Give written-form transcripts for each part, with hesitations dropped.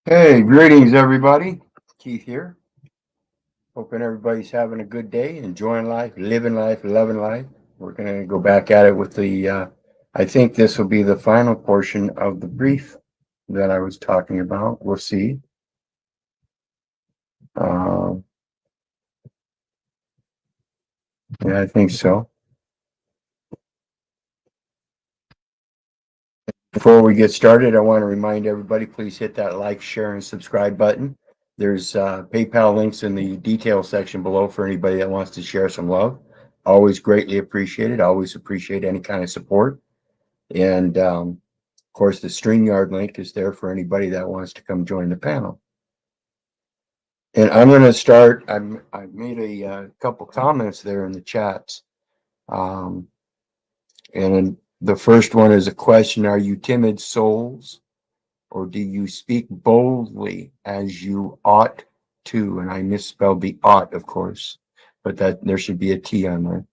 Hey, greetings everybody. Keith here. Hoping everybody's having a good day, enjoying life, living life, loving life. We're going to go back at it with I think this will be the final portion of the brief that I was talking about. We'll see. Uh, yeah, I think so. Before we get started, I want to remind everybody, please hit that like, share, and subscribe button. There's PayPal links in the details section below for anybody that wants to share some love. Always greatly appreciated. Always appreciate any kind of support. And of course, the StreamYard link is there for anybody that wants to come join the panel. And I'm going to start. I made a couple comments there in the chats. Um, and the first one is a question: are you timid souls, or do you speak boldly as you ought to? And I misspelled the ought, of course, but that there should be a T on there.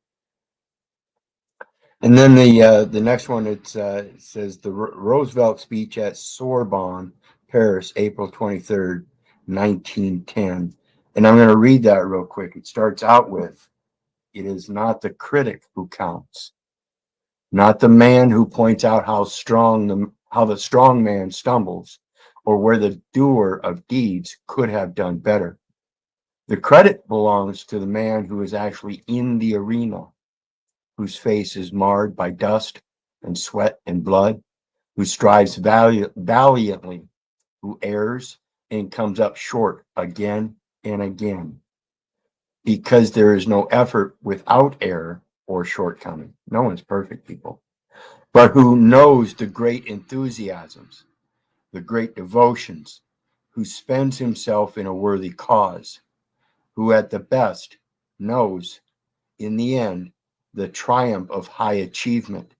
And then the next one, it says the Roosevelt speech at Sorbonne, Paris, April 23rd, 1910. And I'm going to read that real quick. It starts out with, "It is not the critic who counts, not the man who points out how the strong man stumbles, or where the doer of deeds could have done better. The credit belongs to the man who is actually in the arena, whose face is marred by dust and sweat and blood, who strives valiantly, who errs and comes up short again and again, because there is no effort without error or shortcoming. No one's perfect, people, but who knows the great enthusiasms, the great devotions, who spends himself in a worthy cause, who at the best knows, in the end, the triumph of high achievement,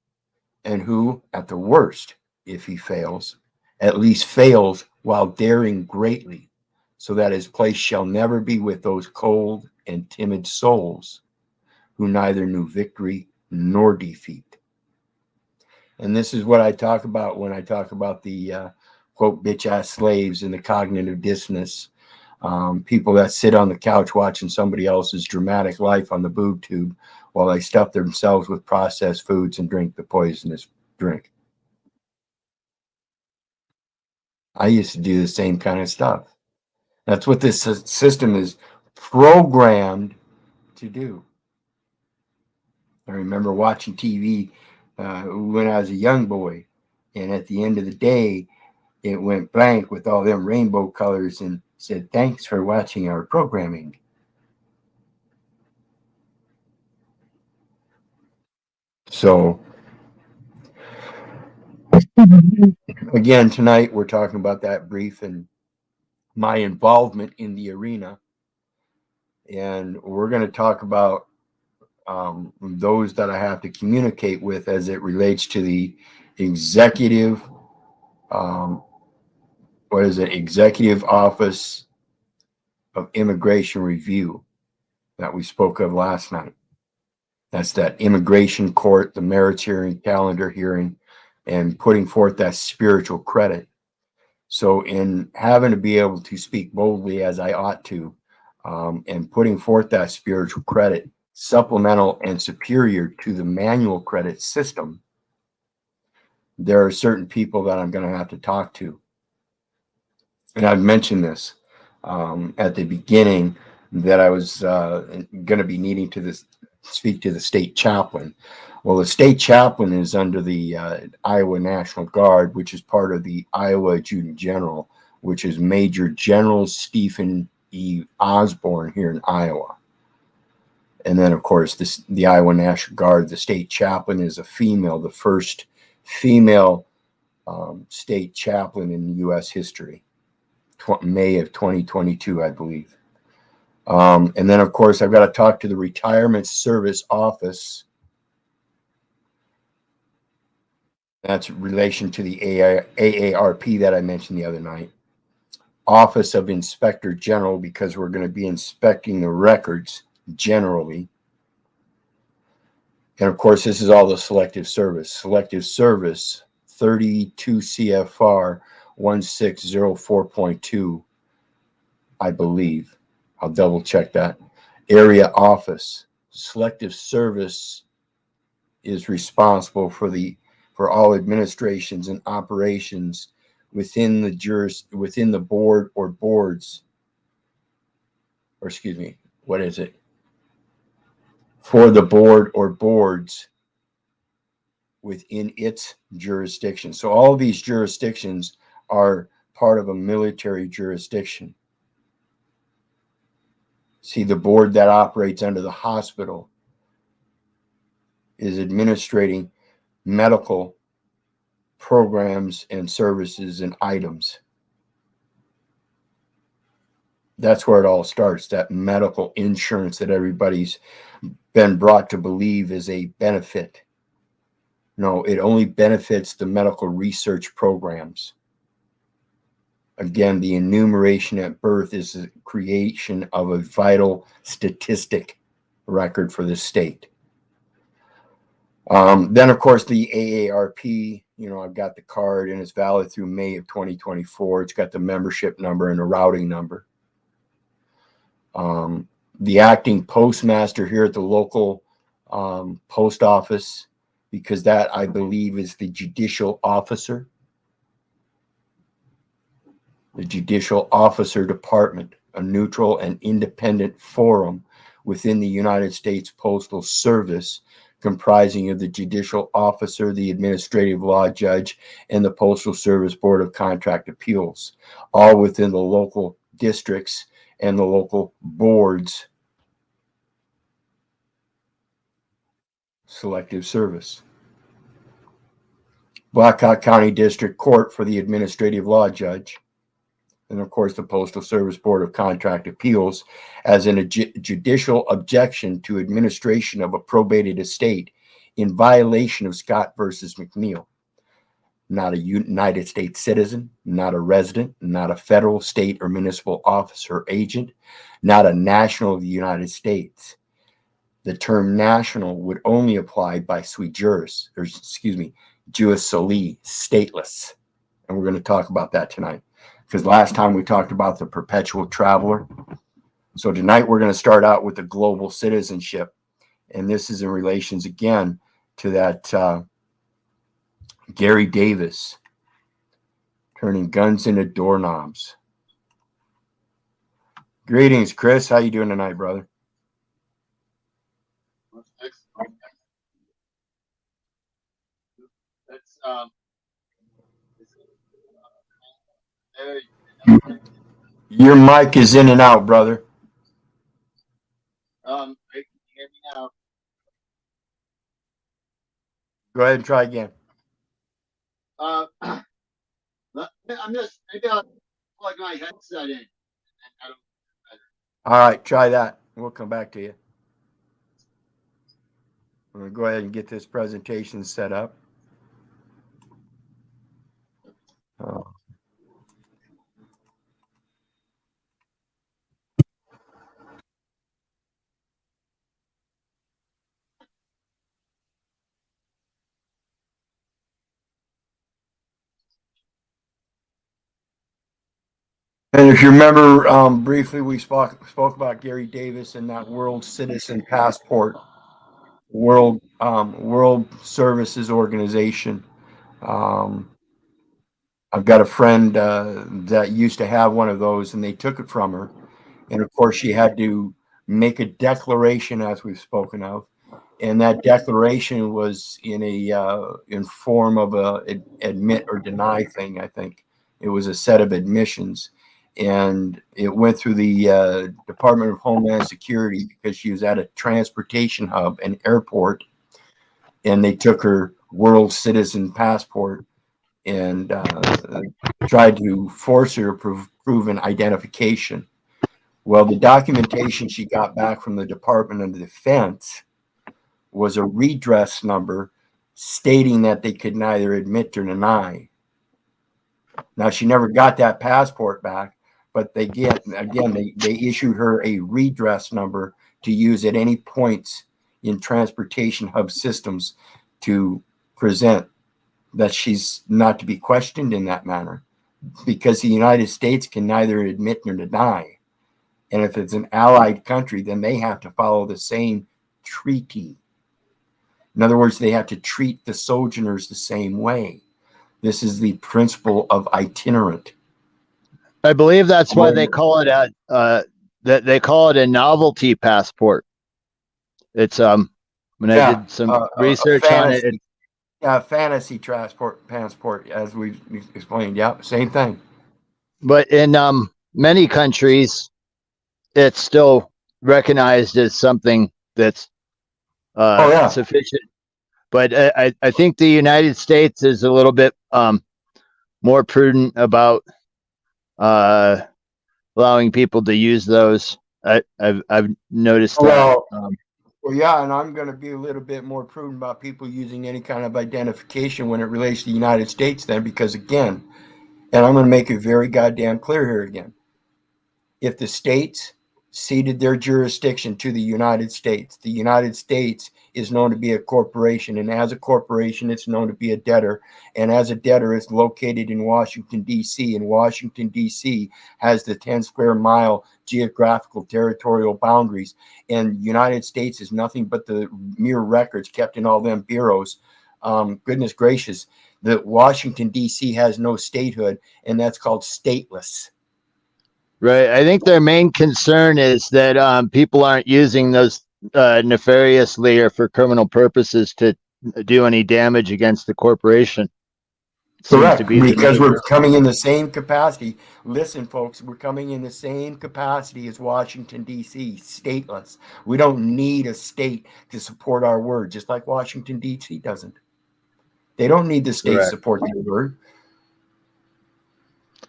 and who, at the worst, if he fails, at least fails while daring greatly, so that his place shall never be with those cold and timid souls who neither knew victory nor defeat." And this is what I talk about when I talk about the quote, bitch ass slaves and the cognitive dissonance. People that sit on the couch watching somebody else's dramatic life on the boob tube while they stuff themselves with processed foods and drink the poisonous drink. I used to do the same kind of stuff. That's what this system is programmed to do. I remember watching TV when I was a young boy, and at the end of the day, it went blank with all them rainbow colors and said, "Thanks for watching our programming." So, again, tonight we're talking about that brief and my involvement in the arena. And we're going to talk about those that I have to communicate with as it relates to the executive, um, what is it, Executive Office of Immigration Review that we spoke of last night. That's that immigration court, the merits hearing, calendar hearing, and putting forth that spiritual credit. So, in having to be able to speak boldly as I ought to, and putting forth that spiritual credit, supplemental and superior to the manual credit system, there are certain people that I'm going to have to talk to. And I've mentioned this at the beginning that I was going to be needing to speak to the state chaplain. Well, the state chaplain is under the Iowa National Guard, which is part of the Iowa Adjutant General, which is Major General Stephen E. Osborne here in Iowa. And then, of course, the Iowa National Guard, the state chaplain is a female, the first female state chaplain in U.S. history, May of 2022, I believe. And then, of course, I've got to talk to the Retirement Service Office. That's in relation to the AARP that I mentioned the other night. Office of Inspector General, because we're going to be inspecting the records generally. And of course, this is all the selective service. Selective service, 32 CFR 1604.2, I believe. I'll double check that. Area office. Selective service is responsible for all administrations and operations within the board or boards, or excuse me, what is it? For the board or boards within its jurisdiction. So all of these jurisdictions are part of a military jurisdiction. See, the board that operates under the hospital is administrating medical programs and services and items. That's where it all starts, that medical insurance that everybody's been brought to believe is a benefit. No, it only benefits the medical research programs. Again, the enumeration at birth is the creation of a vital statistic record for the state. Then, of course, the AARP, I've got the card and it's valid through May of 2024. It's got the membership number and a routing number. The acting postmaster here at the local post office, because that, I believe, is the judicial officer. The Judicial Officer Department, a neutral and independent forum within the United States Postal Service, comprising of the judicial officer, the administrative law judge, and the Postal Service Board of Contract Appeals, all within the local districts and the local boards. Selective service. Blackhawk County District Court for the administrative law judge. And of course, the Postal Service Board of Contract Appeals as a judicial objection to administration of a probated estate in violation of Scott versus McNeil. Not a United States citizen, not a resident, not a federal, state, or municipal officer or agent, not a national of the United States. The term national would only apply by sui juris, or jus soli, stateless. And we're going to talk about that tonight, because last time we talked about the perpetual traveler. So tonight we're going to start out with the global citizenship. And this is in relations again to that Gary Davis turning guns into doorknobs. Greetings, Chris. How you doing tonight, brother? Your mic is in and out, brother. You can hear me now. Go ahead and try again. I'm just maybe I'll plug my headset in. All right, try that. We'll come back to you. I'm going to go ahead and get this presentation set up. And if you remember, briefly, we spoke about Gary Davis and that World Citizen Passport, World Services Organization. I've got a friend that used to have one of those, and they took it from her. And of course, she had to make a declaration, as we've spoken of, and that declaration was in form of a admit or deny thing. I think it was a set of admissions. And it went through the Department of Homeland Security because she was at a transportation hub, an airport, and they took her world citizen passport and tried to force her to prove an identification. Well, the documentation she got back from the Department of Defense was a redress number stating that they could neither admit or deny. Now, she never got that passport back, but they issued her a redress number to use at any points in transportation hub systems to present that she's not to be questioned in that manner. because the United States can neither admit nor deny. And if it's an allied country, then they have to follow the same treaty. In other words, they have to treat the sojourners the same way. This is the principle of itinerant. I believe that's why they call it that they call it a novelty passport. It's when I did some research on it. Fantasy passport, as we've explained. Yeah, same thing. But in many countries, it's still recognized as something that's sufficient. But I think the United States is a little bit more prudent about allowing people to use those. I've noticed that. Well, yeah, and I'm going to be a little bit more prudent about people using any kind of identification when it relates to the United States then, because again, and I'm going to make it very goddamn clear here again, if the states ceded their jurisdiction to the United States is known to be a corporation, and as a corporation, it's known to be a debtor, and as a debtor, it's located in Washington, D.C., and Washington, D.C. has the 10 square mile geographical territorial boundaries, and United States is nothing but the mere records kept in all them bureaus. Goodness gracious, that Washington, D.C. has no statehood, and that's called stateless. Right. I think their main concern is that people aren't using those nefariously or for criminal purposes to do any damage against the corporation. Correct, because we're coming in the same capacity. Listen, folks, we're coming in the same capacity as Washington, D.C., stateless. We don't need a state to support our word, just like Washington, D.C. doesn't. They don't need the state to support their word.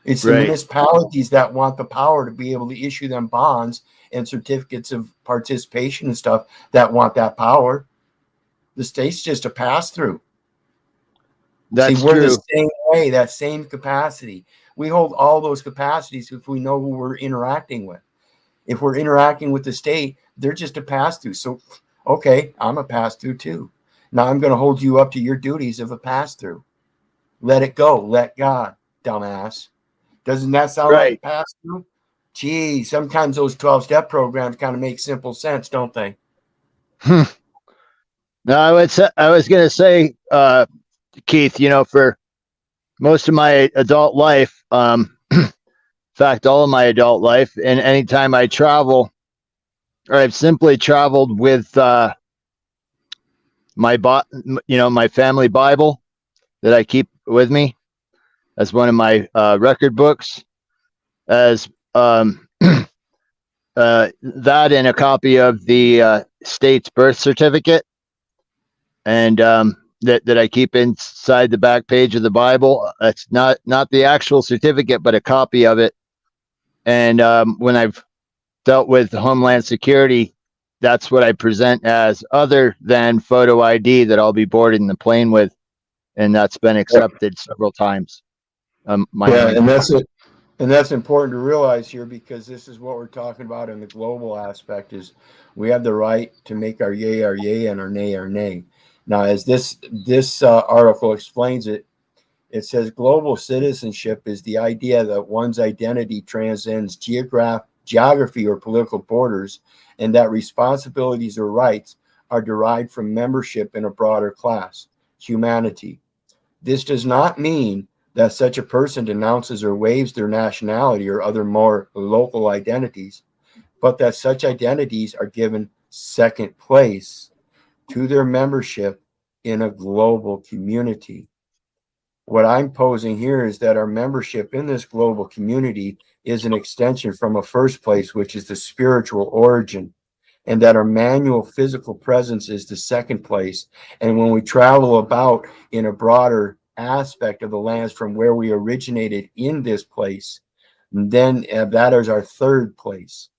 It's the municipalities that want the power to be able to issue them bonds and certificates of participation and stuff that want that power. The state's just a pass-through. That's See, we're true. the same way, that same capacity. We hold all those capacities if we know who we're interacting with. If we're interacting with the state, they're just a pass-through. So, okay, I'm a pass-through too. Now I'm going to hold you up to your duties of a pass-through. Let it go. Let God, dumbass. Doesn't that sound like a pass-through? Gee, sometimes those 12-step programs kind of make simple sense, don't they? No, I was going to say, Keith, for most of my adult life, in fact, all of my adult life, and anytime I travel, or I've simply traveled with my family Bible that I keep with me as one of my record books, as that and a copy of the state's birth certificate, and that I keep inside the back page of the Bible. It's not the actual certificate, but a copy of it. And when I've dealt with Homeland Security, that's what I present as, other than photo ID that I'll be boarding the plane with, and that's been accepted several times. And that's it. And that's important to realize here, because this is what we're talking about in the global aspect, is we have the right to make our yay and our nay. Now, as this article explains it, it says global citizenship is the idea that one's identity transcends geography or political borders, and that responsibilities or rights are derived from membership in a broader class, humanity. This does not mean that such a person denounces or waives their nationality or other more local identities, but that such identities are given second place to their membership in a global community. What I'm posing here is that our membership in this global community is an extension from a first place, which is the spiritual origin, and that our manual physical presence is the second place. And when we travel about in a broader aspect of the lands from where we originated in this place, then that is our third place.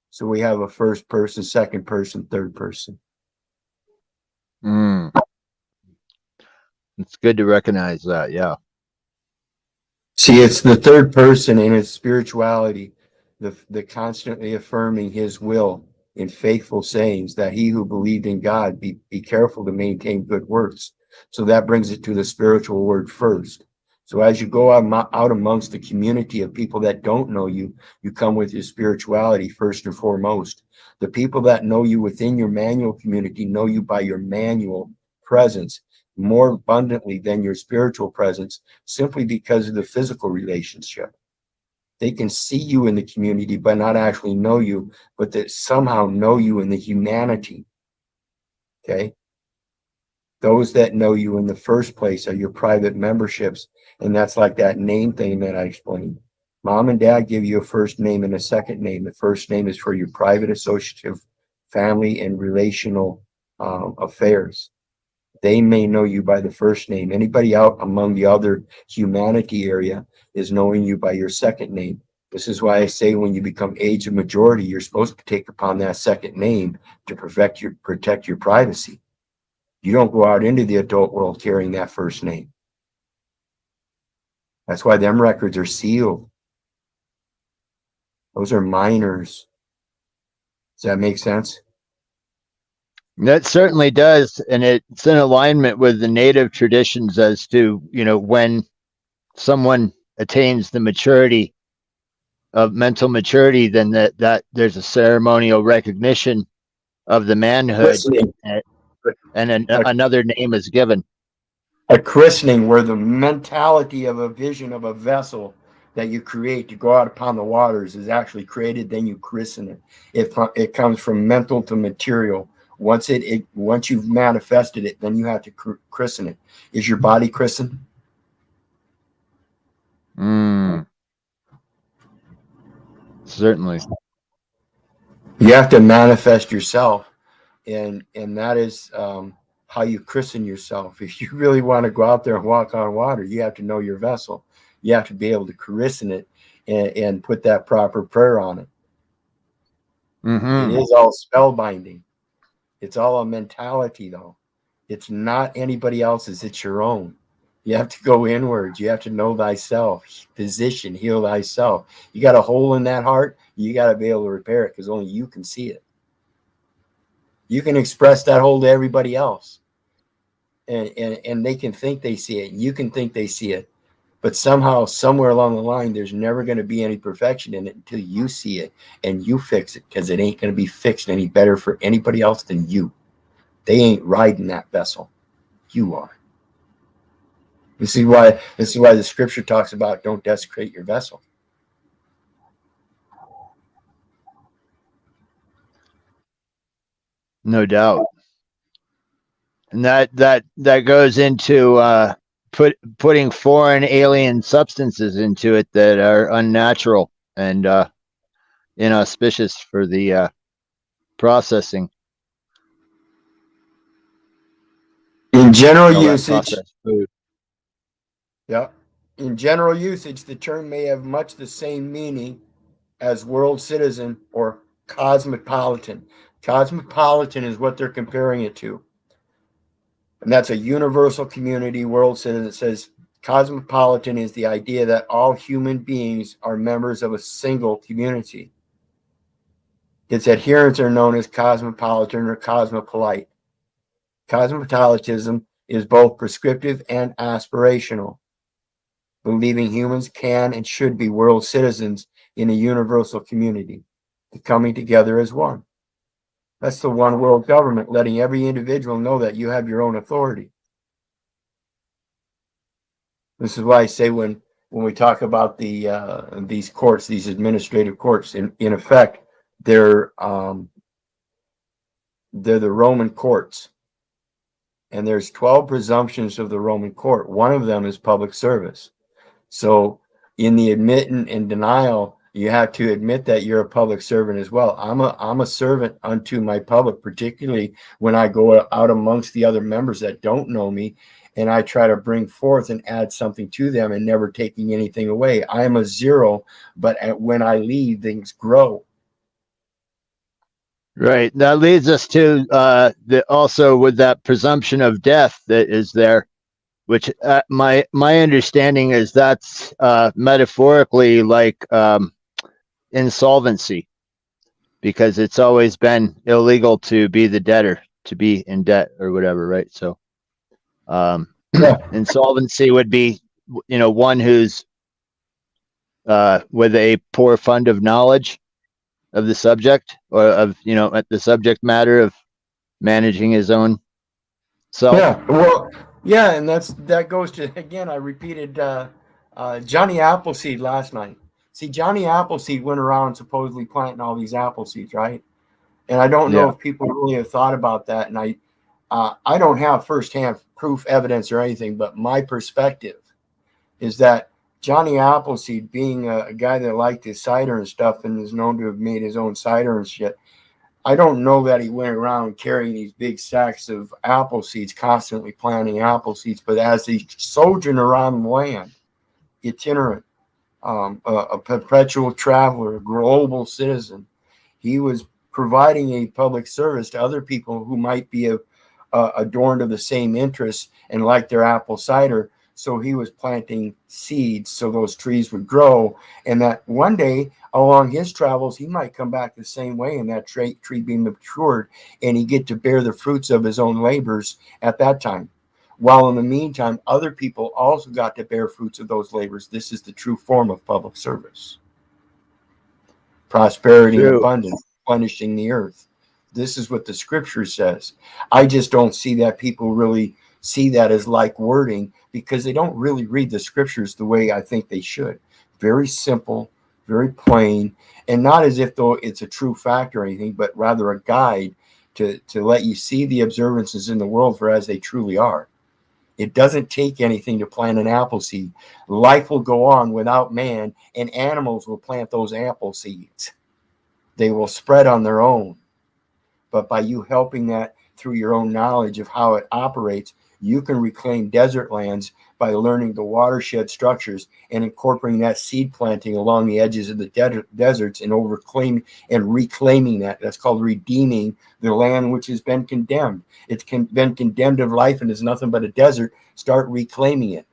So we have a first person, second person, third person. It's good to recognize that. Yeah. See, it's the third person in its spirituality, the constantly affirming his will in faithful sayings, that he who believed in God be careful to maintain good works. So that brings it to the spiritual word first. So as you go out amongst the community of people that don't know you, you come with your spirituality first and foremost. The people that know you within your manual community know you by your manual presence more abundantly than your spiritual presence, simply because of the physical relationship. They can see you in the community but not actually know you, but that somehow know you in the humanity. Okay. Those that know you in the first place are your private memberships. And that's like that name thing that I explained. Mom and dad give you a first name and a second name. The first name is for your private associative family and relational affairs. They may know you by the first name. Anybody out among the other humanity area is knowing you by your second name. This is why I say when you become age of majority, you're supposed to take upon that second name to protect your privacy. You don't go out into the adult world carrying that first name. That's why them records are sealed. Those are minors. Does that make sense? That certainly does, and it's in alignment with the native traditions as to, when someone attains the maturity of mental maturity, then that there's a ceremonial recognition of the manhood, and another name is given. A christening, where the mentality of a vision of a vessel that you create to go out upon the waters is actually created, then you christen it. It comes from mental to material. Once you've manifested it, then you have to christen it. Is your body christened? Certainly. You have to manifest yourself, and that is how you christen yourself. If you really want to go out there and walk on water, you have to know your vessel. You have to be able to christen it and put that proper prayer on it. Mm-hmm. It is all spellbinding. It's all a mentality, though. It's not anybody else's. It's your own. You have to go inwards. You have to know thyself. Physician, heal thyself. You got a hole in that heart. You got to be able to repair it, because only you can see it. You can express that hole to everybody else, and they can think they see it. You can think they see it. But somehow, somewhere along the line, there's never going to be any perfection in it until you see it and you fix it, because it ain't going to be fixed any better for anybody else than you. They ain't riding that vessel. You are. This is why the scripture talks about don't desecrate your vessel. No doubt. And that goes into putting foreign alien substances into it that are unnatural and inauspicious for the processing. In general All that usage, processed food. yeah. In general usage, the term may have much the same meaning as world citizen or cosmopolitan. Cosmopolitan is what they're comparing it to. And that's a universal community. World citizen says cosmopolitan is the idea that all human beings are members of a single community. Its adherents are known as cosmopolitan or cosmopolite. Cosmopolitanism is both prescriptive and aspirational, believing humans can and should be world citizens in a universal community, coming together as one. That's the one world government, letting every individual know that you have your own authority. This is why I say when we talk about these courts, these administrative courts, in effect, they're the Roman courts. And there's 12 presumptions of the Roman court. One of them is public service. So in the admitting and denial, you have to admit that you're a public servant as well. I'm a servant unto my public, particularly when I go out amongst the other members that don't know me, and I try to bring forth and add something to them and never taking anything away. I am a zero, but when I leave, things grow. Right. That leads us to also with that presumption of death that is there, which my understanding is that's metaphorically like insolvency, because it's always been illegal to be the debtor, to be in debt or whatever, right? So insolvency would be one who's with a poor fund of knowledge of the subject, or of the subject matter of managing his own self. Yeah, well, yeah, and that goes to, again, I repeated Johnny Appleseed last night. See, Johnny Appleseed went around supposedly planting all these apple seeds, right? And I don't know Yeah, if people really have thought about that. And I don't have firsthand proof, evidence, or anything, but my perspective is that Johnny Appleseed, being a guy that liked his cider and stuff and is known to have made his own cider and shit, I don't know that he went around carrying these big sacks of apple seeds, constantly planting apple seeds, but as he sojourned around the land, itinerant, a perpetual traveler, a global citizen, he was providing a public service to other people who might be adorned of the same interests and like their apple cider. So he was planting seeds so those trees would grow, and that one day along his travels he might come back the same way, and that tree being matured, and he get to bear the fruits of his own labors at that time. While in the meantime, other people also got to bear fruits of those labors. This is the true form of public service. Prosperity and true. abundance, replenishing the earth. This is what the scripture says. I just don't see that people really see that as like wording, because they don't really read the scriptures the way I think they should. Very simple, very plain, and not as if though it's a true fact or anything, but rather a guide to let you see the observances in the world for as they truly are. It doesn't take anything to plant an apple seed. Life will go on without man, and animals will plant those apple seeds. They will spread on their own. But by you helping that through your own knowledge of how it operates, you can reclaim desert lands by learning the watershed structures and incorporating that seed planting along the edges of the deserts and overclaiming and reclaiming that. That's called redeeming the land which has been condemned. It's been condemned of life and is nothing but a desert. Start reclaiming it.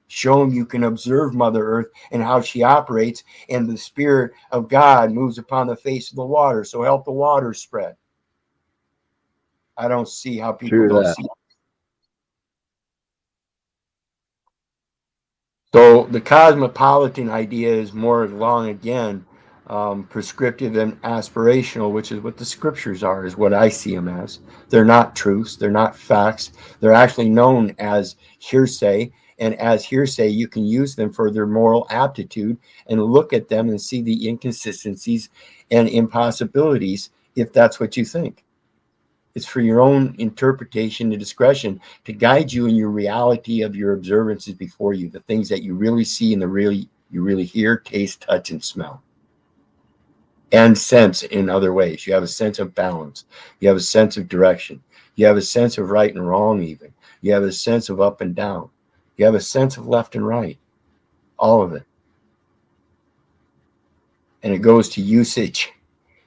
Show them you can observe Mother Earth and how she operates, and the Spirit of God moves upon the face of the water. So help the water spread. I don't see how people True don't that. see. So the cosmopolitan idea is more along, again, prescriptive and aspirational, which is what the scriptures are, is what I see them as. They're not truths. They're not facts. They're actually known as hearsay. And as hearsay, you can use them for their moral aptitude and look at them and see the inconsistencies and impossibilities if that's what you think. It's for your own interpretation and discretion to guide you in your reality of your observances before you, the things that you really see and you really hear, taste, touch, and smell. And sense in other ways. You have a sense of balance. You have a sense of direction. You have a sense of right and wrong, even. You have a sense of up and down. You have a sense of left and right. All of it. And it goes to usage.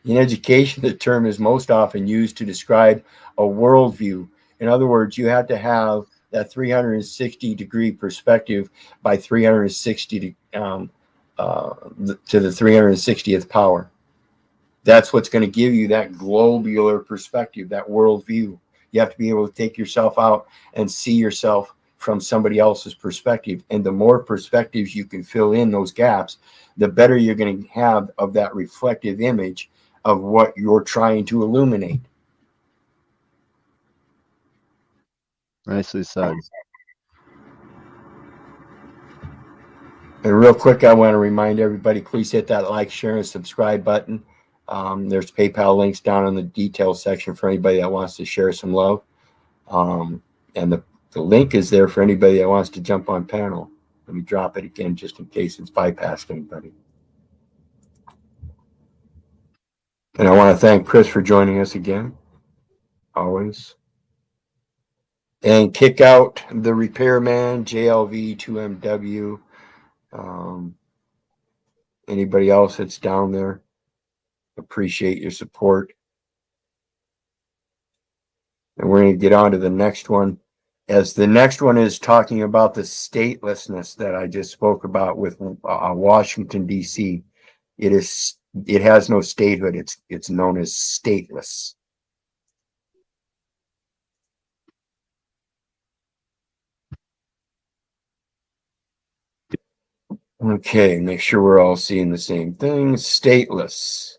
In education, the term is most often used to describe a worldview. In other words, you have to have that 360-degree perspective by 360 to the 360th power. That's what's going to give you that globular perspective, that worldview. You have to be able to take yourself out and see yourself from somebody else's perspective. And the more perspectives you can fill in those gaps, the better you're going to have of that reflective image of what you're trying to illuminate. Nicely said. And real quick, I want to remind everybody, please hit that like, share, and subscribe button. There's PayPal links down in the details section for anybody that wants to share some love. And the link is there for anybody that wants to jump on panel. Let me drop it again just in case it's bypassed anybody. And I want to thank Chris for joining us again, always. And kick out the repairman, JLV2MW. Anybody else that's down there, appreciate your support. And we're going to get on to the next one, as the next one is talking about the statelessness that I just spoke about with Washington, D.C. It has no statehood. It's known as stateless. Okay, make sure we're all seeing the same thing. Stateless.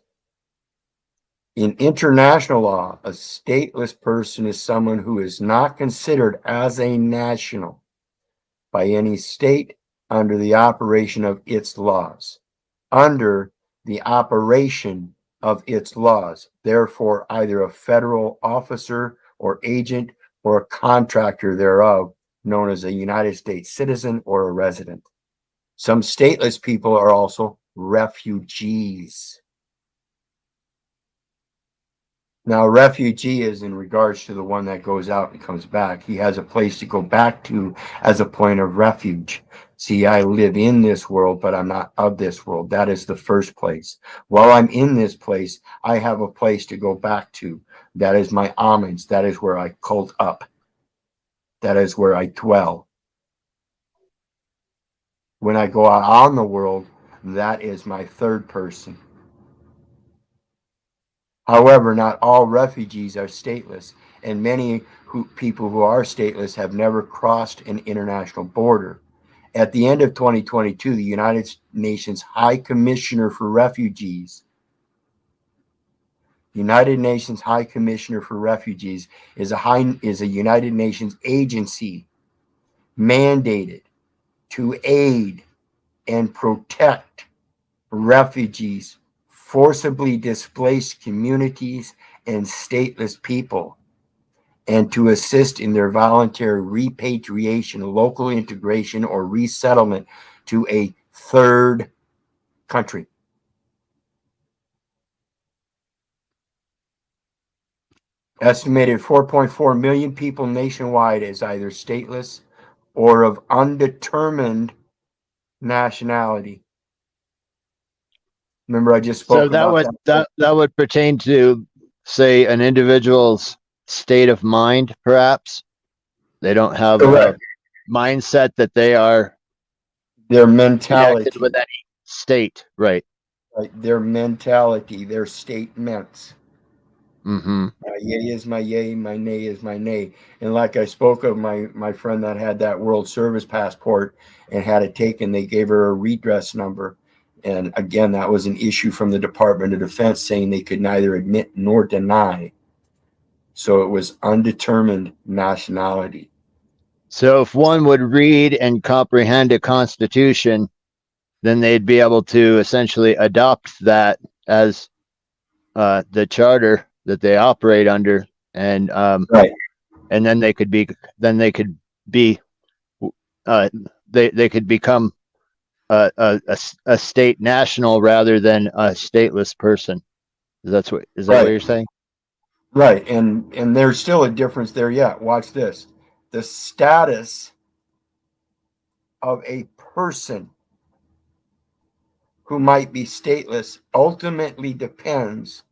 In international law, a stateless person is someone who is not considered as a national by any state under the operation of its laws. Under the operation of its laws, therefore, either a federal officer or agent or a contractor thereof, known as a United States citizen or a resident. Some stateless people are also refugees. Now, a refugee is in regards to the one that goes out and comes back. He has a place to go back to as a point of refuge. See, I live in this world, but I'm not of this world. That is the first place. While I'm in this place, I have a place to go back to. That is my homage. That is where I cult up. That is where I dwell. When I go out on the world, that is my third person. However, not all refugees are stateless, and many people who are stateless have never crossed an international border. At the end of 2022, the United Nations High Commissioner for Refugees, United Nations High Commissioner for Refugees is a United Nations agency mandated to aid and protect refugees, forcibly displaced communities, and stateless people, and to assist in their voluntary repatriation, local integration, or resettlement to a third country. Estimated 4.4 million people nationwide as either stateless or of undetermined nationality. Remember, I just spoke So that about would that. that would pertain to, say, an individual's state of mind, perhaps. They don't have a Correct. mindset that they are Their connected mentality, with any state, right? right? Their mentality, their statements. Mm-hmm. My yay is my yay, my nay is my nay. And like I spoke of my friend that had that World Service passport and had it taken, they gave her a redress number. And again, that was an issue from the Department of Defense saying they could neither admit nor deny. So it was undetermined nationality. So if one would read and comprehend a constitution, then they'd be able to essentially adopt that as the charter that they operate under, Right. and then they could be uh, they could become a state national rather than a stateless person. Is that what Right. you're saying? Right. And there's still a difference there yet. Watch this. The status of a person who might be stateless ultimately depends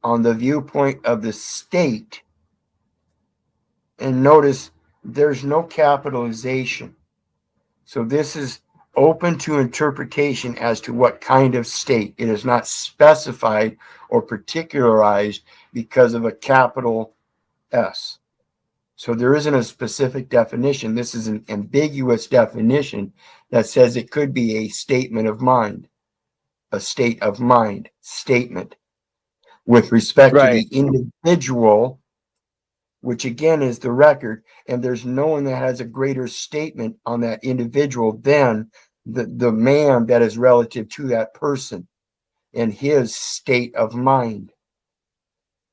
on the viewpoint of the state. And notice there's no capitalization. So this is open to interpretation as to what kind of state. It is not specified or particularized because of a capital S. So there isn't a specific definition. This is an ambiguous definition that says it could be a statement of mind, a state of mind statement with respect to Right. the individual, which again is the record. And there's no one that has a greater statement on that individual than the man that is relative to that person and his state of mind,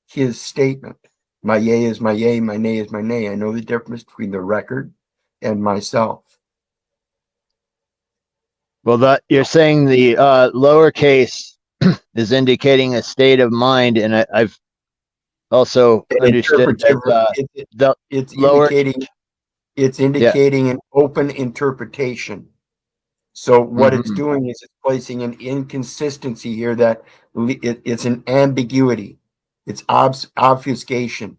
his statement. My yay is my yay, my nay is my nay. I know the difference between the record and myself. Well, that you're saying the lowercase is indicating a state of mind, and I've also And understood that interpretive, the it's lower, indicating it's yeah. indicating an open interpretation. So what it's Mm-hmm. doing is it's placing an inconsistency here that it's an ambiguity. It's obfuscation.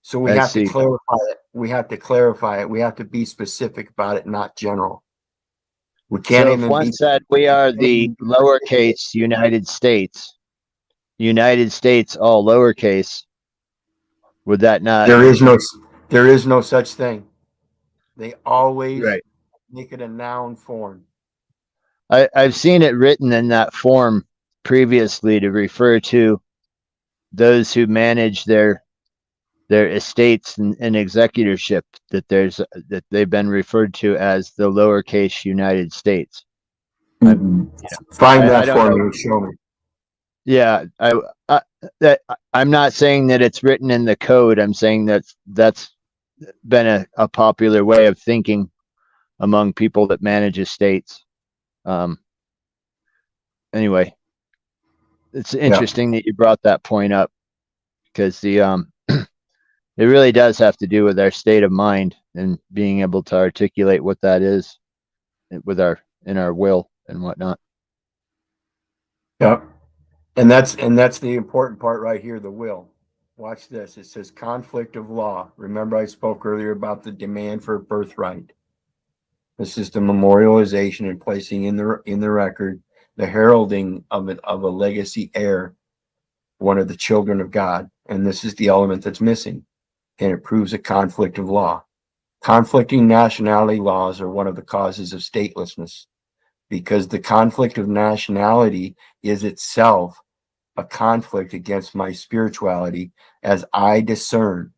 So we I have to see. clarify it. We have to clarify it. We have to be specific about it, not general. We can't So if even one be. said we are the lowercase United States, all lowercase, would that not? There is no. There is no such thing. They always Right. make it a noun form. I've seen it written in that form previously to refer to those who manage their estates and executorship, that they've been referred to as the lowercase United States. Find that I don't for know. me and show me. Yeah, I'm not saying that it's written in the code. I'm saying that's been a popular way of thinking among people that manage estates. Anyway, it's interesting that you brought that point up, because the it really does have to do with our state of mind and being able to articulate what that is with in our will and whatnot. Yep. And that's the important part right here, the will. Watch this. It says conflict of law. Remember I spoke earlier about the demand for birthright. This is the memorialization and placing in the record the heralding of a legacy heir, one of the children of God. And this is the element that's missing. And it proves a conflict of law. Conflicting nationality laws are one of the causes of statelessness, because the conflict of nationality is itself a conflict against my spirituality, as I discern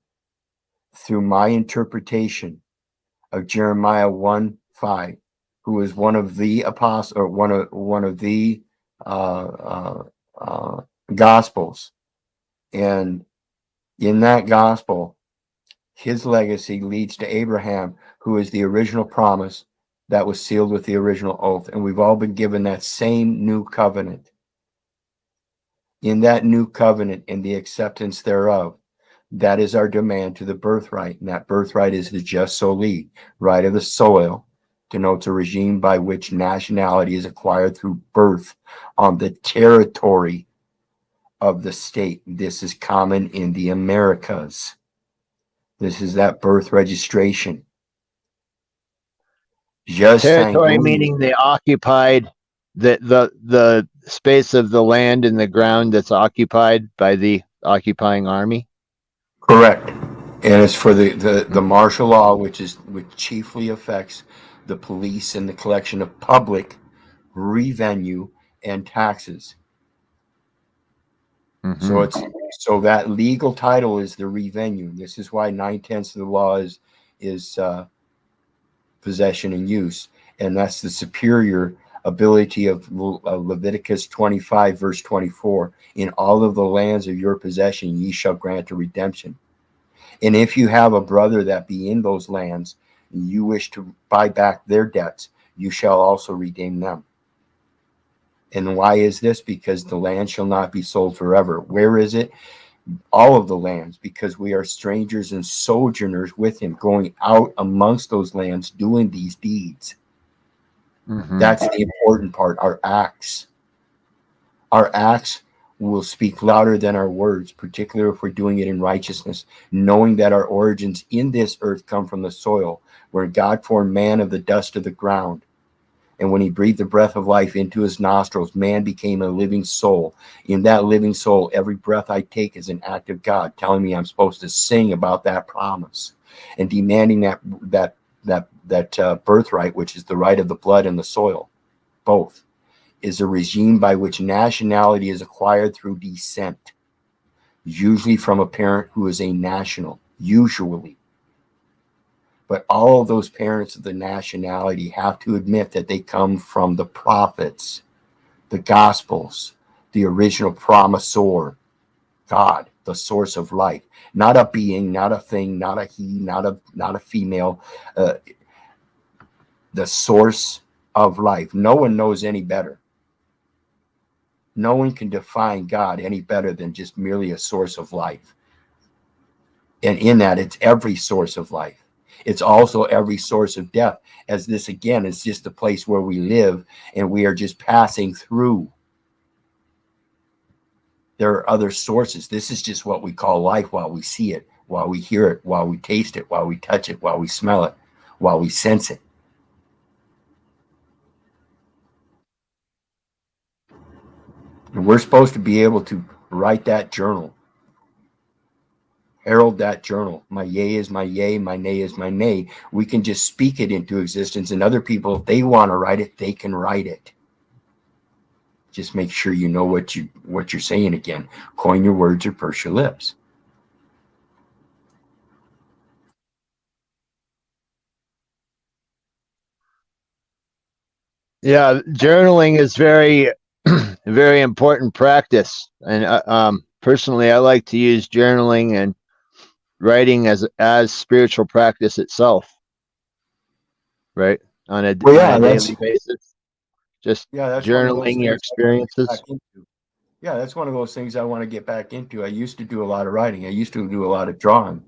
through my interpretation of Jeremiah 1:5, who is one of the apostles, or one of the uh, gospels. And in that gospel, his legacy leads to Abraham, who is the original promise that was sealed with the original oath. And we've all been given that same new covenant. In that new covenant and the acceptance thereof, that is our demand to the birthright. And that birthright is the just soli, right of the soil, denotes a regime by which nationality is acquired through birth on the territory of the state. This is common in the Americas. This is that birth registration. Just Territory meaning they occupied the space of the land and the ground that's occupied by the occupying army. Correct. And it's for the martial law, which chiefly affects the police and the collection of public revenue and taxes. Mm-hmm. So that legal title is the revenue. This is why 9/10 of the law is possession and use, and that's the superior ability of Leviticus 25 verse 24. In all of the lands of your possession ye shall grant a redemption. And if you have a brother that be in those lands, and you wish to buy back their debts, you shall also redeem them. And why is this? Because the land shall not be sold forever. Where is it? All of the lands, because we are strangers and sojourners with him, going out amongst those lands, doing these deeds. Mm-hmm. That's the important part. Our acts will speak louder than our words, particularly if we're doing it in righteousness, knowing that our origins in this earth come from the soil, where God formed man of the dust of the ground. And when he breathed the breath of life into his nostrils, man became a living soul. In that living soul, every breath I take is an act of God telling me I'm supposed to sing about that promise and demanding that birthright, which is the right of the blood and the soil. Both is a regime by which nationality is acquired through descent, usually from a parent who is a national, usually. But all of those parents of the nationality have to admit that they come from the prophets, the gospels, the original promisor, God, the source of life. Not a being, not a thing, not a he, not a female. The source of life. No one knows any better. No one can define God any better than just merely a source of life. And in that, it's every source of life. It's also every source of death, as this again is just the place where we live and we are just passing through. There are other sources. This is just what we call life while we see it, while we hear it, while we taste it, while we touch it, while we smell it, while we sense it. And we're supposed to be able to write that journal, herald that journal. My yea is my yea, my nay is my nay. We can just speak it into existence, and other people, if they want to write it, they can write it. Just make sure you know what you're saying again. Coin your words or purse your lips. Yeah, journaling is very, very important practice. And personally, I like to use journaling and writing as spiritual practice itself, right? Well, On yeah, a daily basis, just that's one of those journaling your things I want to get back experiences. into. Yeah, that's one of those things I want to get back into. I used to do a lot of writing. I used to do a lot of drawing.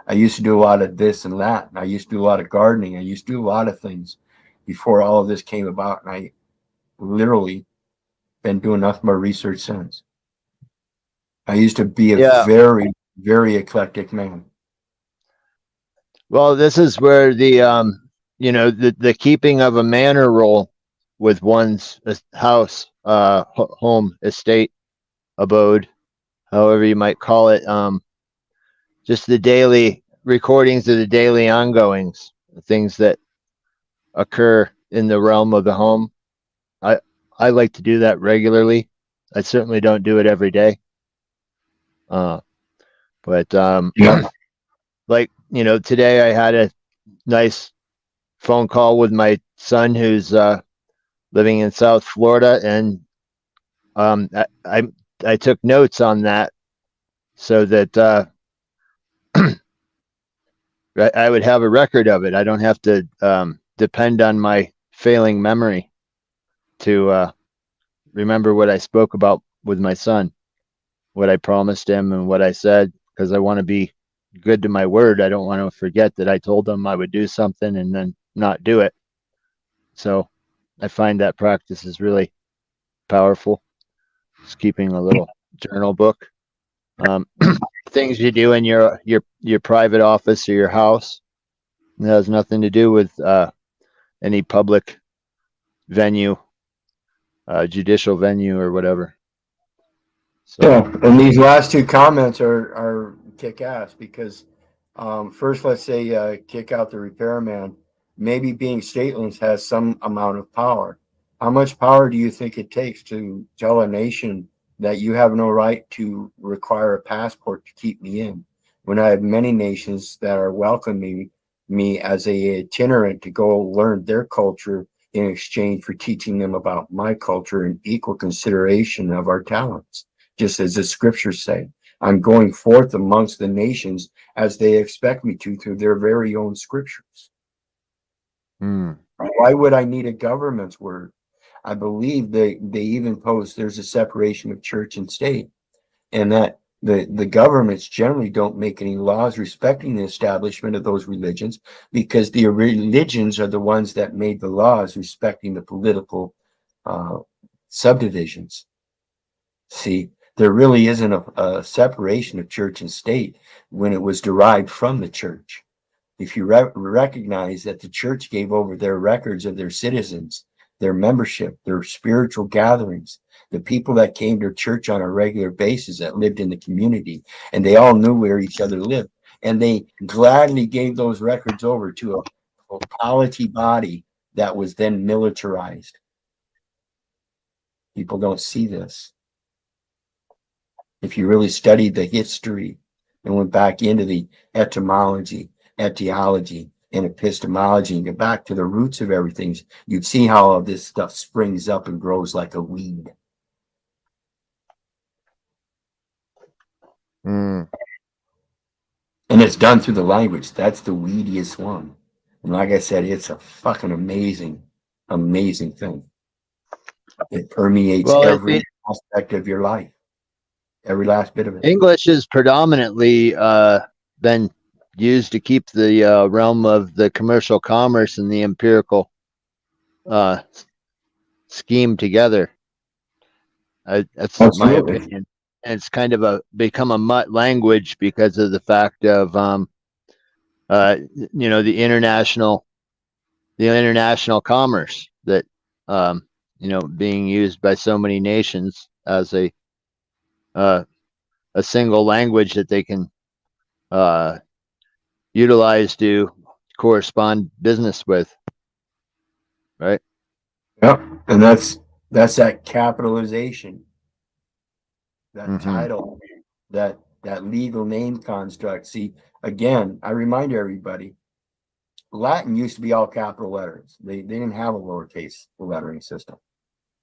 I used to do a lot of this and that. And I used to do a lot of gardening. I used to do a lot of things before all of this came about. And I literally been doing nothing but research since. I used to be a Yeah. very, very eclectic man. Well, this is where the keeping of a manor roll with one's house, home, estate, abode, however you might call it, just the daily recordings of the daily ongoings, things that occur in the realm of the home. I I like to do that regularly. I certainly don't do it every day. Uh, but Yeah. like today I had a nice phone call with my son who's living in South Florida, and I took notes on that so that I would have a record of it. I don't have to depend on my failing memory to remember what I spoke about with my son, what I promised him, and what I said, because I want to be good to my word. I don't want to forget that I told him I would do something and then not do it. So I find that practice is really powerful. Just keeping a little journal book. Um, things you do in your private office or your house. It has nothing to do with any public venue, judicial venue or whatever. So, Yeah, and these last two comments are kick ass because first, let's say kick out the repairman. Maybe being stateless has some amount of power. How much power do you think it takes to tell a nation that you have no right to require a passport to keep me in, when I have many nations that are welcoming me as a itinerant to go learn their culture in exchange for teaching them about my culture and equal consideration of our talents? Just as the scriptures say, I'm going forth amongst the nations as they expect me to through their very own scriptures. hmm. Why would I need a government's word? I believe they even post there's a separation of church and state, and that the governments generally don't make any laws respecting the establishment of those religions, because the religions are the ones that made the laws respecting the political uh, subdivisions. See, there really isn't a separation of church and state when it was derived from the church. If you recognize that the church gave over their records of their citizens, their membership, their spiritual gatherings, the people that came to church on a regular basis that lived in the community, and they all knew where each other lived, and they gladly gave those records over to a polity body that was then militarized. People don't see this. If you really studied the history and went back into the etymology, etiology, and epistemology and get back to the roots of everything, you'd see how all this stuff springs up and grows like a weed. Hmm. And it's done through the language. That's the weediest one. And like I said, it's a fucking amazing, amazing thing. It permeates Well, every aspect of your life, every last bit of it. English is predominantly been used to keep the realm of the commercial commerce and the empirical uh, scheme together. That's my Absolutely. opinion. And it's kind of become a mutt language because of the fact of the international commerce that being used by so many nations as uh, a single language that they can uh, utilize to correspond business with, right? Yep. And That's that capitalization, that Mhm. title, that legal name construct. See, again, I remind everybody, Latin used to be all capital letters. They didn't have a lowercase lettering system.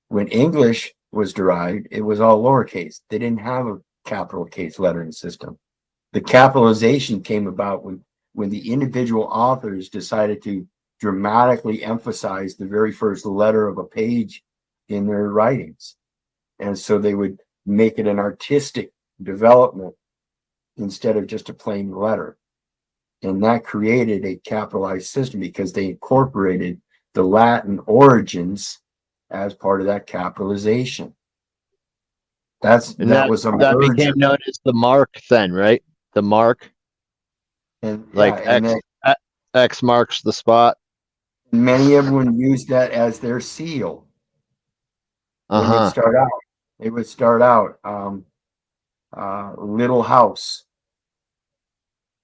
When English was derived, it was all lowercase. They didn't have a capital case lettering system. The capitalization came about when the individual authors decided to dramatically emphasize the very first letter of a page in their writings. And so they would make it an artistic development instead of just a plain letter. And that created a capitalized system because they incorporated the Latin origins as part of that capitalization. And That was a that merger. became known as the mark then, right? The mark, And yeah, like and then X marks the spot. many of them would use that as their seal. They would Uh-huh. start out. They would start out little house.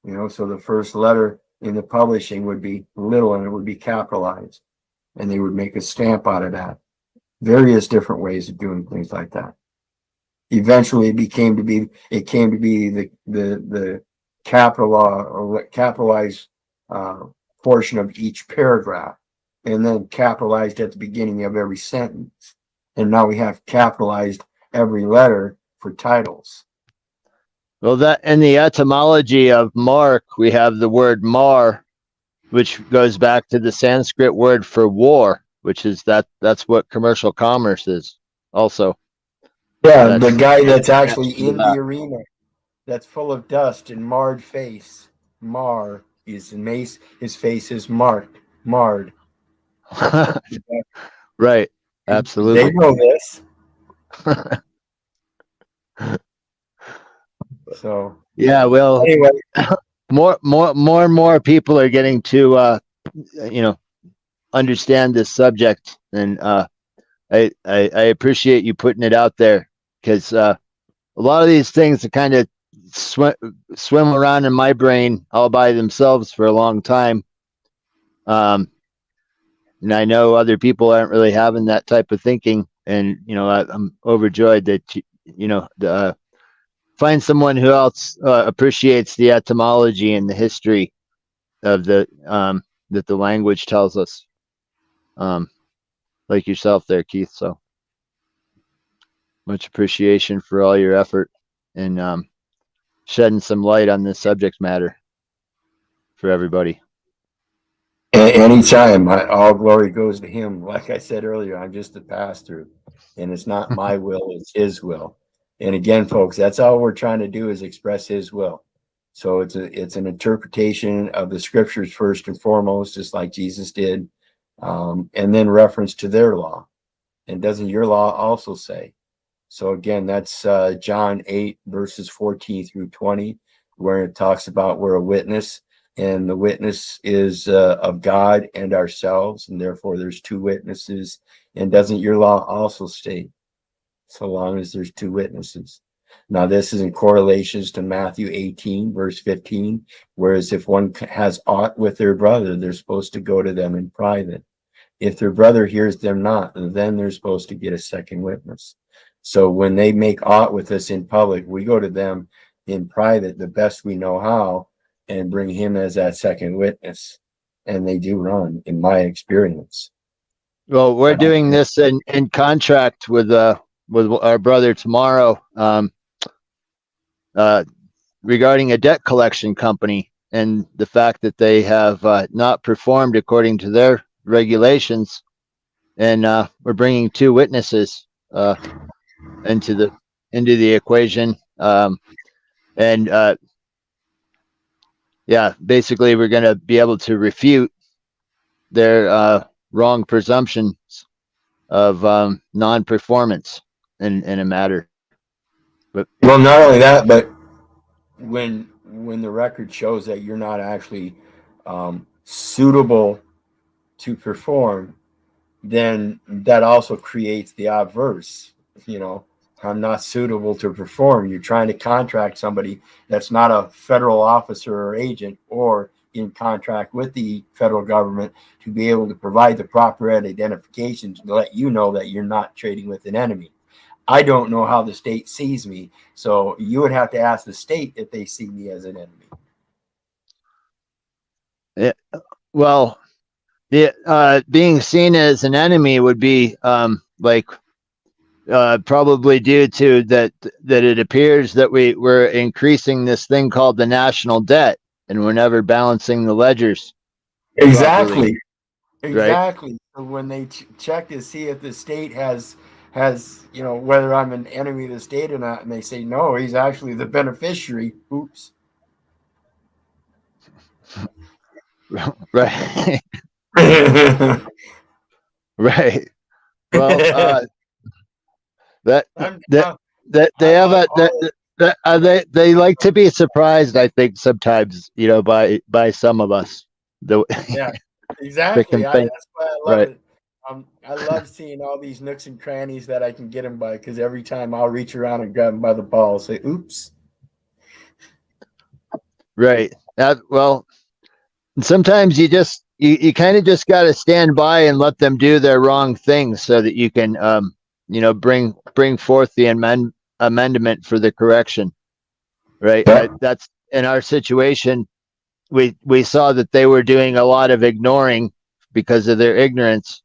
So the first letter in the publishing would be little and it would be capitalized. And they would make a stamp out of that. Various different ways of doing things like that. Eventually it came to be the capitalized portion of each paragraph, and then capitalized at the beginning of every sentence. And now we have capitalized every letter for titles. Well, that in the etymology of mark, we have the word mar, which goes back to the Sanskrit word for war, which is that's what commercial commerce is also. Yeah, the That's guy that's actually attached to in the arena that's full of dust and marred face. Mar is mace. His face is marred. that. Right. They Absolutely. know this. So Yeah, well, anyway, more and more people are getting to you know, understand this subject, and I appreciate you putting it out there, because a lot of these things that kind of swim around in my brain all by themselves for a long time. And I know other people aren't really having that type of thinking, and I'm overjoyed that find someone who else appreciates the etymology and the history of the that the language tells us, um, like yourself there, Keith. So much appreciation for all your effort and shedding some light on this subject matter for everybody. anytime, all glory goes to him. Like I said earlier, I'm just a pass through, and it's not my will; it's His will. And again, folks, that's all we're trying to do is express His will. So it's an interpretation of the scriptures first and foremost, just like Jesus did, and then reference to their law. And doesn't your law also say? So again, that's John 8 verses 14 through 20, where it talks about we're a witness, and the witness is of God and ourselves, and therefore there's two witnesses. And doesn't your law also state, so long as there's two witnesses? Now this is in correlations to Matthew 18 verse 15, whereas if one has aught with their brother, they're supposed to go to them in private. If their brother hears them not, then they're supposed to get a second witness. So when they make aught with us in public, we go to them in private the best we know how and bring him as that second witness. And they do run, in my experience. Well, we're But doing this in contract with our brother tomorrow, uh, regarding a debt collection company and the fact that they have not performed according to their regulations, and we're bringing two witnesses into the equation, and yeah, basically we're going to be able to refute their wrong presumptions of non-performance in a matter. But well, not only that, but when the record shows that you're not actually suitable to perform, then that also creates the obverse. You know, I'm not suitable to perform. You're trying to contract somebody that's not a federal officer or agent, or in contract with the federal government to be able to provide the proper identification to let you know that you're not trading with an enemy. I don't know how the state sees me, so you would have to ask the state if they see me as an enemy. Well, being seen as an enemy would be probably due to that it appears that we're increasing this thing called the national debt, and we're never balancing the ledgers. Exactly. Properly, exactly. Right? So when they check to see if the state has whether I'm an enemy of the state or not, and they say no, he's actually the beneficiary. Oops. Right. Right. Well, they like to be surprised, I think, sometimes, by some of us. Yeah, exactly. That's why I love it. I love seeing all these nooks and crannies that I can get them by, because every time I'll reach around and grab them by the ball, say, oops. Right. Well, sometimes you kind of just got to stand by and let them do their wrong things so that you can, bring forth the amendment for the correction. Right. Yeah. That's in our situation. We saw that they were doing a lot of ignoring because of their ignorance.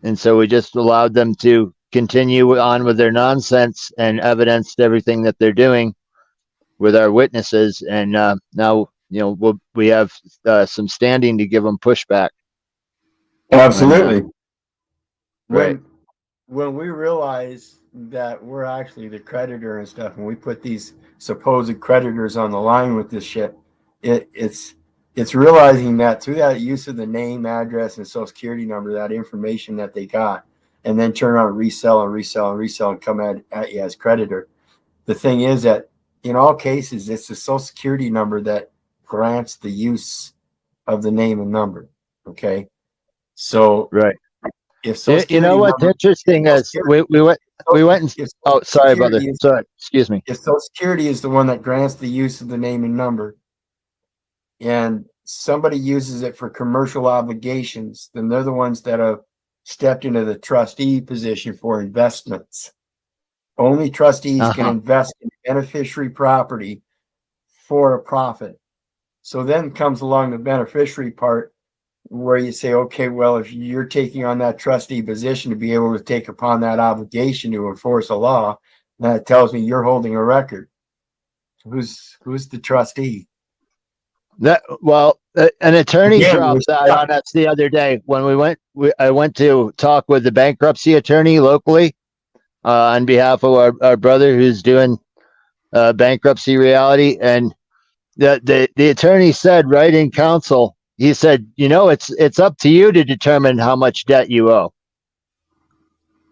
And so we just allowed them to continue on with their nonsense and evidenced everything that they're doing with our witnesses. And now, we have some standing to give them pushback. Absolutely. Right. When we realize that we're actually the creditor and stuff, and we put these supposed creditors on the line with this shit, it's realizing that through that use of the name, address, and social security number, that information that they got, and then turn around and resell and come at you as creditor. The thing is that in all cases, it's the social security number that grants the use of the name and number. Okay. So right. If what's interesting is we went and sorry, brother. Sorry, excuse me. If Social Security is the one that grants the use of the name and number, and somebody uses it for commercial obligations, then they're the ones that have stepped into the trustee position for investments. Only trustees can invest in beneficiary property for a profit. So then comes along the beneficiary part, where you say, okay, well, if you're taking on that trustee position to be able to take upon that obligation to enforce a law, that tells me you're holding a record. Who's the trustee? An attorney dropped that on us the other day when I went to talk with the bankruptcy attorney locally on behalf of our brother who's doing bankruptcy reality, and the attorney said right in counsel, he said, it's up to you to determine how much debt you owe.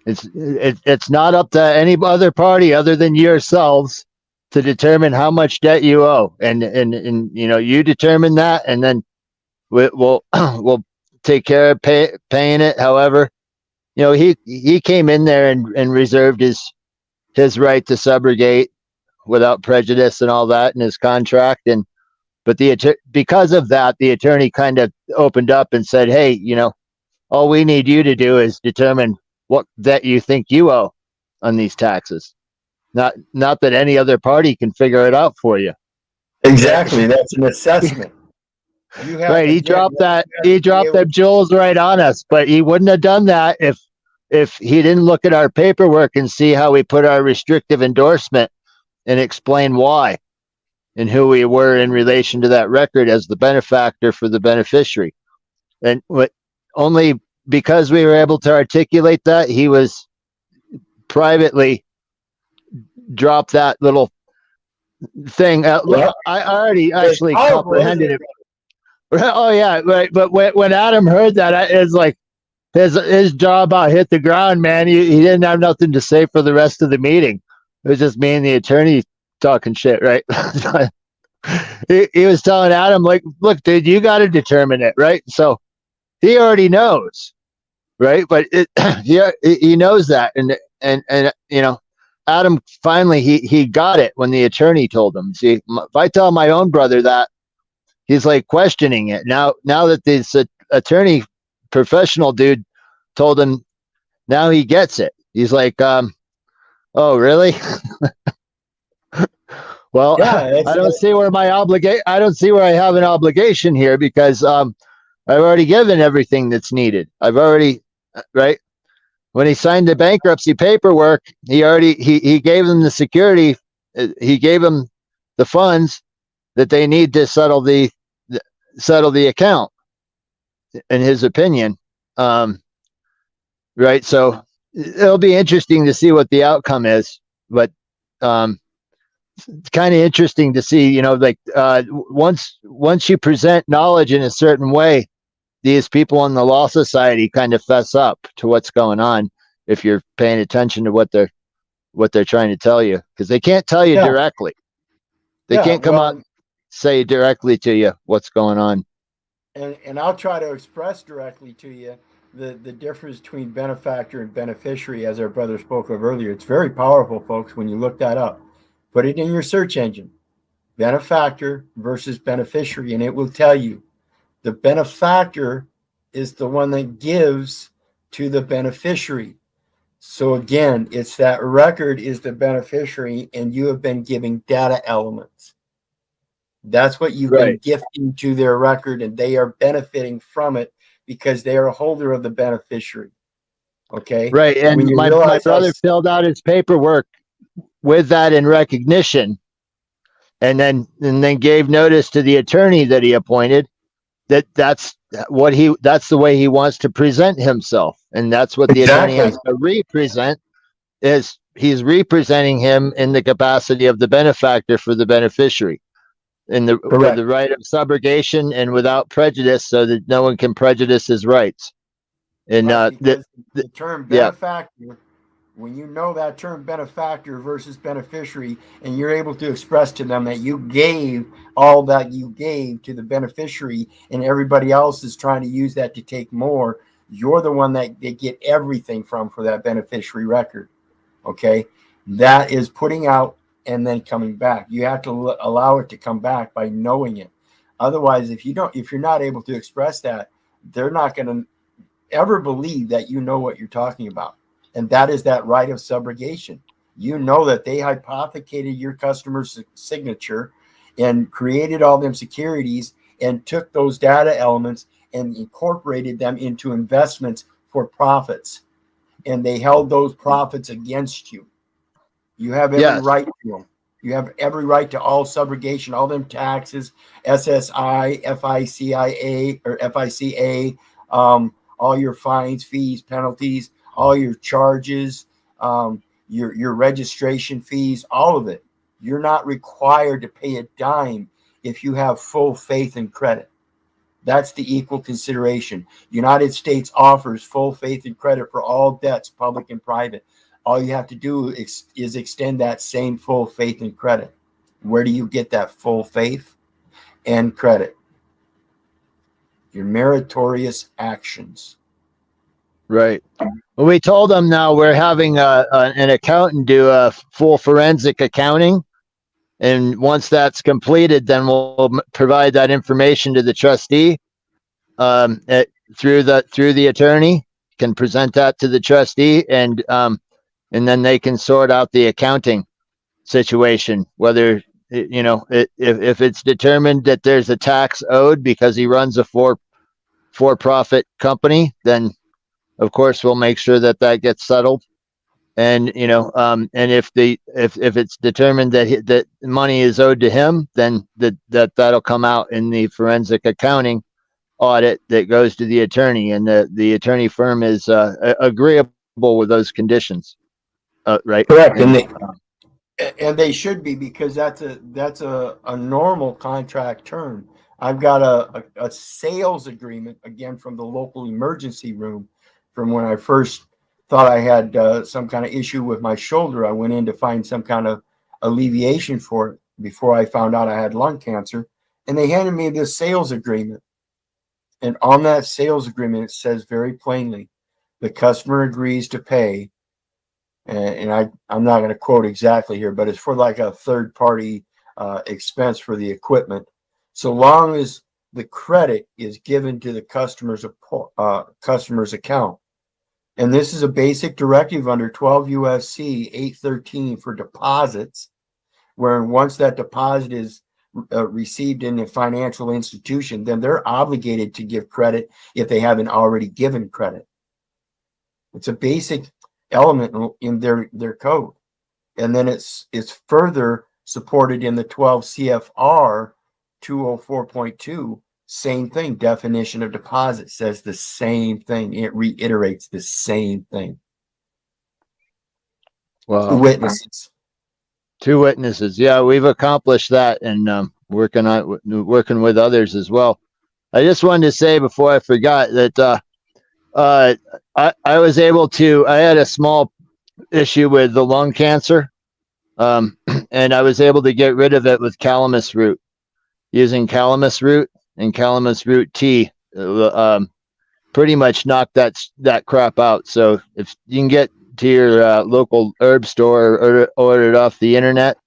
It's not up to any other party other than yourselves to determine how much debt you owe, and you determine that, and then we'll take care of paying it. However, he came in there and reserved his right to subrogate without prejudice and all that in his contract, but because of that, the attorney kind of opened up and said, hey, all we need you to do is determine what debt you think you owe on these taxes. Not that any other party can figure it out for you. Exactly. That's an assessment. Right. He dropped them jewels right on us, but he wouldn't have done that if he didn't look at our paperwork and see how we put our restrictive endorsement and explain why and who we were in relation to that record as the benefactor for the beneficiary. And only because we were able to articulate that, he was privately dropped that little thing. I already actually comprehended it. Oh yeah, right. But when Adam heard that, it's like his jaw about hit the ground, man. He didn't have nothing to say for the rest of the meeting. It was just me and the attorney talking shit, right? he was telling Adam, like, look, dude, you got to determine it, right? So he already knows, right? But he knows that, and Adam finally he got it when the attorney told him. See, if I tell my own brother that, he's like questioning it now. Now that this attorney professional dude told him, now he gets it. He's like, oh, really? Well, Yeah, I don't see where I don't see where I have an obligation here because I've already given everything that's needed. I've already right when he signed the bankruptcy paperwork, he gave them the security, he gave them the funds that they need to settle the account. In his opinion, right? So it'll be interesting to see what the outcome is, but it's kind of interesting to see, you know, like once you present knowledge in a certain way, these people in the law society kind of fess up to what's going on if you're paying attention to what they're trying to tell you, because they can't tell you directly. They can't come out and say directly to you what's going on. And I'll try to express directly to you the difference between benefactor and beneficiary, as our brother spoke of earlier. It's very powerful, folks, when you look that up. Put it in your search engine, benefactor versus beneficiary, and it will tell you the benefactor is the one that gives to the beneficiary. So again, it's that record is the beneficiary, and you have been giving data elements. That's what you've been gifting to their record, and they are benefiting from it because they are a holder of the beneficiary. Okay. Right. And my brother filled out his paperwork with that in recognition, and then gave notice to the attorney that he appointed that's the way he wants to present himself, and that's what the attorney has to represent, is he's representing him in the capacity of the benefactor for the beneficiary, in the for the right of subrogation and without prejudice, so that no one can prejudice his rights. And the term benefactor, when you know that term benefactor versus beneficiary, and you're able to express to them that you gave all that you gave to the beneficiary, and everybody else is trying to use that to take more, you're the one that they get everything from for that beneficiary record. Okay, that is putting out and then coming back. You have to allow it to come back by knowing it. Otherwise, if you're not able to express that, they're not going to ever believe that you know what you're talking about. And that is that right of subrogation. You know that they hypothecated your customer's signature and created all them securities and took those data elements and incorporated them into investments for profits. And they held those profits against you. You have every right to them. You have every right to all subrogation, all them taxes, SSI, FICIA or FICA, all your fines, fees, penalties, all your charges, your registration fees, all of it. You're not required to pay a dime if you have full faith and credit. That's the equal consideration. United States offers full faith and credit for all debts, public and private. All you have to do is extend that same full faith and credit. Where do you get that full faith and credit? Your meritorious actions. Right. Well, we told them now we're having an accountant do a full forensic accounting. And once that's completed, then we'll provide that information to the trustee through the attorney, can present that to the trustee, and then they can sort out the accounting situation, whether if it's determined that there's a tax owed because he runs a for-profit company, then of course we'll make sure that gets settled. And and if it's determined that money is owed to him, then that'll come out in the forensic accounting audit that goes to the attorney, and the attorney firm is agreeable with those conditions. Right. Correct. And they should be, because that's a normal contract term. I've got a sales agreement, again, from the local emergency room, from when I first thought I had some kind of issue with my shoulder. I went in to find some kind of alleviation for it before I found out I had lung cancer. And they handed me this sales agreement. And on that sales agreement, it says very plainly, the customer agrees to pay. And I'm not going to quote exactly here, but it's for like a third party expense for the equipment. so long as the credit is given to the customer's account. And this is a basic directive under 12 USC 813 for deposits, where once that deposit is received in a financial institution, then they're obligated to give credit if they haven't already given credit. It's a basic element in their code. And then it's further supported in the 12 CFR 204.2. Same thing. Definition of deposit says the same thing. It reiterates the same thing. Well, Two witnesses. Two witnesses. Yeah, we've accomplished that, and working with others as well. I just wanted to say before I forgot that I was able to. I had a small issue with the lung cancer, and I was able to get rid of it with calamus root, using calamus root and calamus root tea. Pretty much knocked that crap out. So if you can get to your local herb store or order it off the internet,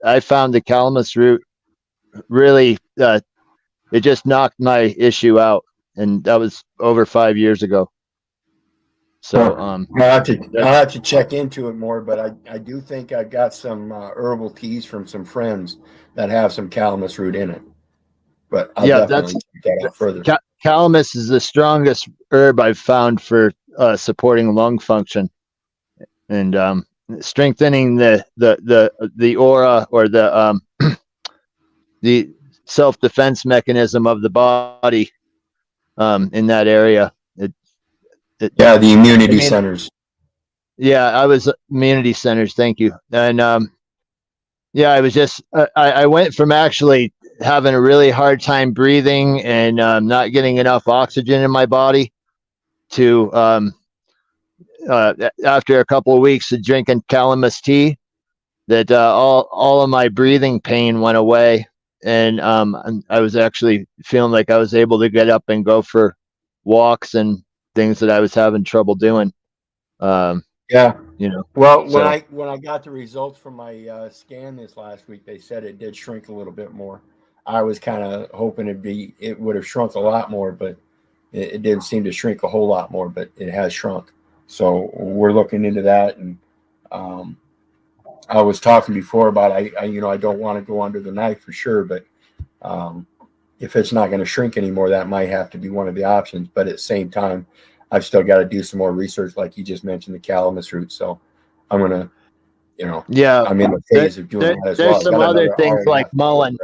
I found the calamus root really it just knocked my issue out, and that was over 5 years ago. So I'll have to check into it more, but I do think I've got some herbal teas from some friends that have some calamus root in it. But I'll definitely check that out further. Calamus is the strongest herb I've found for supporting lung function and strengthening the aura or the the self-defense mechanism of the body in that area. The immunity centers. Yeah, I was immunity centers. Thank you. And I was just I went from actually having a really hard time breathing and not getting enough oxygen in my body to after a couple of weeks of drinking calamus tea, that all of my breathing pain went away, and I was actually feeling like I was able to get up and go for walks and things that I was having trouble doing. Well, when I got the results from my scan this last week, they said it did shrink a little bit more. I was kind of hoping it would have shrunk a lot more, but it didn't seem to shrink a whole lot more, but it has shrunk. So we're looking into that. And I was talking before about I don't want to go under the knife for sure, but if it's not going to shrink anymore, that might have to be one of the options. But at the same time, I've still got to do some more research, like you just mentioned, the calamus root. So I'm going to, I'm in the phase of doing that as well. There's some other things like mullein.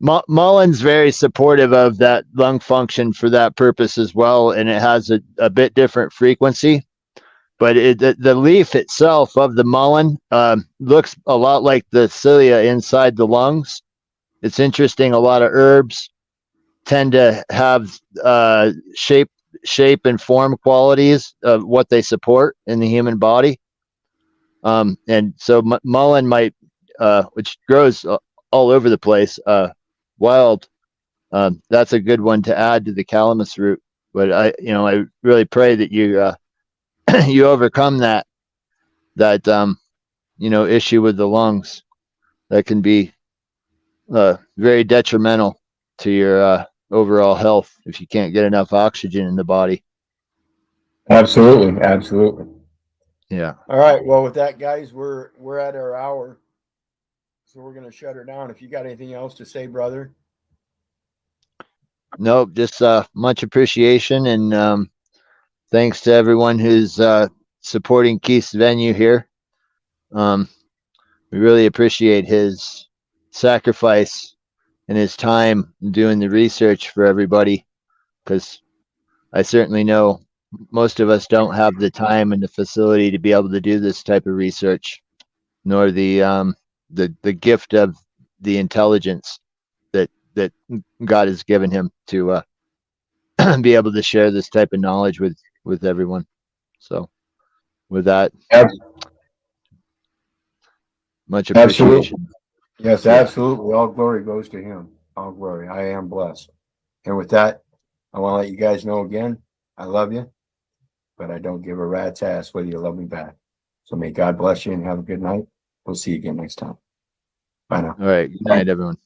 Mullen's very supportive of that lung function for that purpose as well, and it has a bit different frequency. But the leaf itself of the mullein looks a lot like the cilia inside the lungs. It's interesting. A lot of herbs tend to have shape and form qualities of what they support in the human body. And so mullein might, which grows all over the place, wild. That's a good one to add to the calamus root. But I really pray that you you overcome that issue with the lungs that can be very detrimental to your overall health if you can't get enough oxygen in the body. Absolutely. Yeah. All right. Well, with that, guys, we're at our hour, so we're going to shut her down. If you got anything else to say, brother. Nope. Just much appreciation and thanks to everyone who's supporting Keith's venue here. We really appreciate his sacrifice and his time doing the research for everybody, because I certainly know most of us don't have the time and the facility to be able to do this type of research, nor the gift of the intelligence that God has given him to be able to share this type of knowledge with everyone. So with that, much appreciation. Yes, absolutely. All glory goes to him. All glory. I am blessed. And with that, I want to let you guys know again, I love you, but I don't give a rat's ass whether you love me back. So may God bless you and have a good night. We'll see you again next time. Bye now. All right. Good night, everyone.